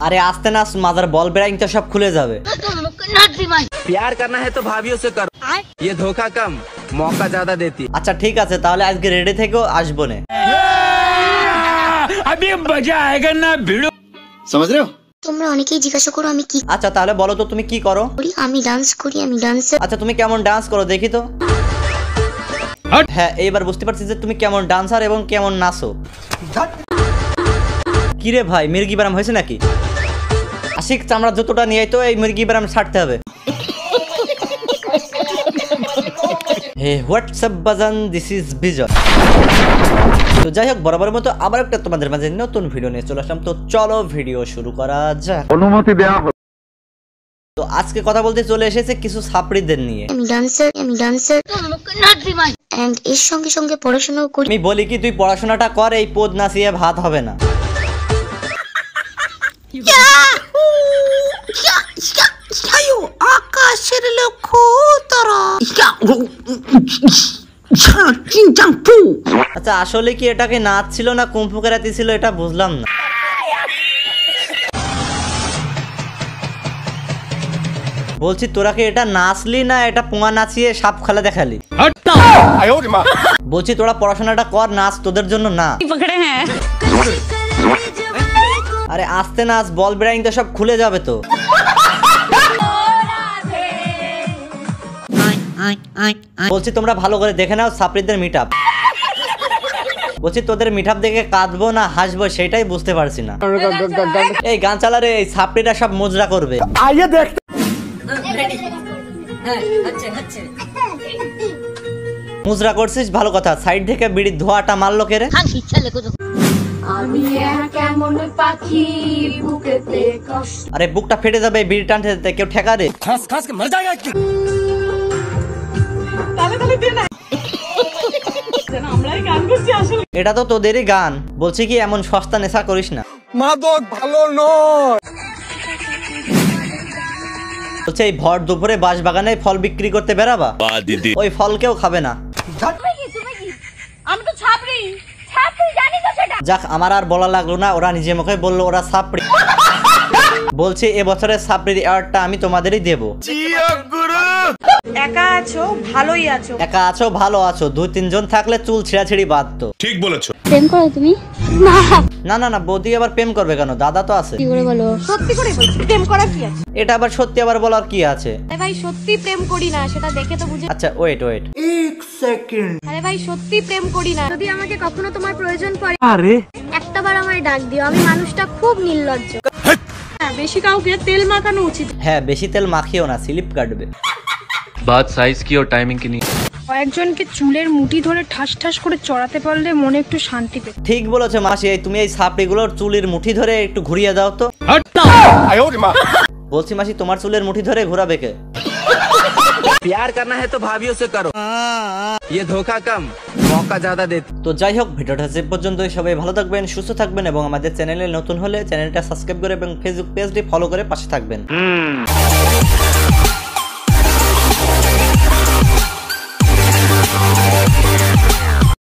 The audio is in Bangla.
अरे आस्ते ना मादर बॉल बेरिंग तो सब खुले जावे। प्यार करना है तो भाभियों से करो, ये धोखा कम मौका ज्यादा देती। अच्छा ठीक है ताहले आज के रेडी থেকো আসবো নে। अभी मजा आएगा ना भिड़ो, समझ रहे हो? তোমরা অনেকেই জিজ্ঞাসা করো আমি কি আচ্ছা তাহলে বলো তো তুমি কি করো? আমি ডান্স করি, আমি ডান্সার। আচ্ছা তুমি কেমন ডান্স করো দেখি তো। হ্যাঁ এইবার বুঝতে পারছি যে তুমি কেমন ডান্সার এবং কেমন নাচো। কি রে ভাই মির্গি ব্যারাম হয়েছে নাকি? আশিক চামড়া জুতোটা নিয়ে তো এই মির্গি ব্যারাম ছাড়তে হবে। হে হোয়াটসঅ্যাপ বাজান দিস ইজ বিজয়। তো যাই হোক বরাবরের মতো আবার একটা তোমাদের মাঝে নতুন ভিডিও নিয়ে চলে আসলাম। তো চলো ভিডিও শুরু করা যাক। অনুমতি দেওয়া হলো। তো আজকে কথা বলতে চলে এসেছে কিছু ছাত্রীদের নিয়ে। আমি ডান্সার এন্ড এর সঙ্গে সঙ্গে পড়াশোনাও করি। আমি বলি কি তুই পড়াশোনাটা কর, এই পদ নাচিয়ে ভাত হবে না। আকাশের লক্ষ্য তারা। আচ্ছা আসলে কি এটাকে নাচ ছিল না কুম্ফু কেরাতি ছিল এটা বুঝলাম না। বলছি তোরা কি এটা নাচলি না এটা পোঙা নাচিয়ে সাপ খেলা দেখালি? বলছি তোরা পড়াশোনাটা কর, নাচ তোদের জন্য না। আরে আস্তে নাচ, বল বেরিং তো সব খুলে যাবে তো। বলছি তোমরা ভালো করে দেখে নাও ছাত্রীদের মিটআপ। বলছি তোদের মিটআপ দেখে কাঁদবো না হাসবো সেটাই বুঝতে পারছি না। এই গান চালারে এই ছাত্রীরা সব মুজরা করবে। মুজরা করছিস ভালো কথা, সাইড থেকে বিড়ির ধোঁয়াটা মারলো কে রে? আরে বুকটা ফেটে যাবে বিড়ি টানতে টানতে, কেউ ঠেকা রে। এটা তো তোদেরই গান। বলছি কি এমন সস্তা নেশা করিস না। মাদক ভালো নয়। বলছে এই ভর দুপুরে বাঁশ বাগানে ফল বিক্রি করতে বেরাবা, ওই ফল কেউ খাবে না। যাক আমার আর বলা লাগলো না, ওরা নিজে মুখে বললো ওরা ছাপড়ি। বলছি এবছরের ছাপড়ির অ্যাওয়ার্ডটা আমি তোমাদেরই দেবো। একা আছো ভালোই আছো, একা আছো ভালো আছো, 2-3 জন থাকলে চুল ছিঁড়াছিঁড়ি বাঁধতো। ঠিক বলেছো। প্রেম করো তুমি? না না না বৌদি আবার প্রেম করবে কেন, দাদা তো আছে। কি করে বলো? সত্যি করে বলছি প্রেম করা কি আছে? এটা আবার সত্যি আবার বলার কি আছে? আরে ভাই সত্যি প্রেম করি না সেটা দেখে তো বুঝে। আচ্ছা ওয়েট। আরে ভাই সত্যি প্রেম করি না, যদি আমাকে কখনো তোমার প্রয়োজন পড়ে আরে একটাবার আমায় ডাক দিও, আমি মানুষটা খুব নির্লজ্জ। হ্যাঁ বেশি কাউকে তেল মাখানো উচিত। হ্যাঁ বেশি তেল মাখিও না, স্লিপ কাটবে। बात साइज की और टाइमिंग की नहीं। কয়েকজনকে চুলের মুঠি ধরে ঠাস ঠাস করে চড়াতে পারলে মনে একটু শান্তি পেত। ঠিক বলেছো মাসি, এই তুমি এই ছাপড়িগুলোর চুলের মুঠি ধরে একটু ঘুরিয়ে দাও তো। বলছি মাসি তোমার চুলের মুঠি ধরে ঘোরাবে কে? प्यार करना है तो भाभियों से करो, ये धोखा कम मौका ज्यादा देती। তো যাই হোক ভিডিওটা যে পর্যন্তই, সবাই ভালো থাকবেন সুস্থ থাকবেন এবং আমাদের চ্যানেলে নতুন হলে চ্যানেলটা সাবস্ক্রাইব করে এবং ফেসবুক পেজটি ফলো করে পাশে থাকবেন।